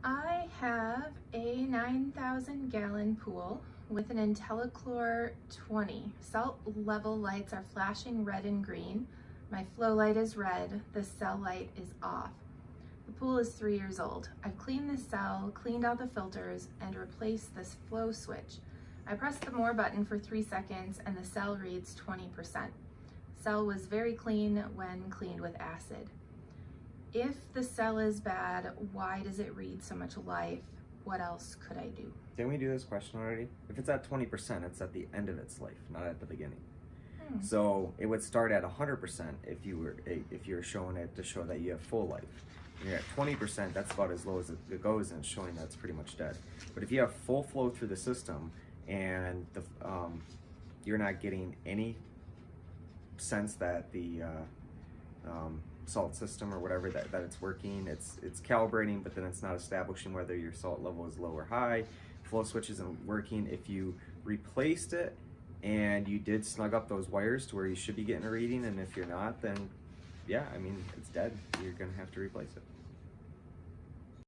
I have a 9,000 gallon pool with an IntelliChlor 20. Salt level lights are flashing red and green. My flow light is red, the cell light is off. The pool is 3 years old. I've cleaned the cell, cleaned out the filters, and replaced this flow switch. I pressed the more button for 3 seconds and the cell reads 20%. Cell was very clean when cleaned with acid. If the cell is bad, why does it read so much life? What else could I do? Didn't we do this question already? If it's at 20%, it's at the end of its life, not at the beginning. So it would start at 100% if you were showing it to show that you have full life. When you're at 20%, that's about as low as it goes, and it's showing that it's pretty much dead. But if you have full flow through the system and you're not getting any sense that the salt system or whatever that it's working, it's calibrating, but then it's not establishing whether your salt level is low or high, flow switch isn't working. If you replaced it and you did snug up those wires to where you should be getting a reading, and if you're not, then yeah, I mean, it's dead. You're gonna have to replace it.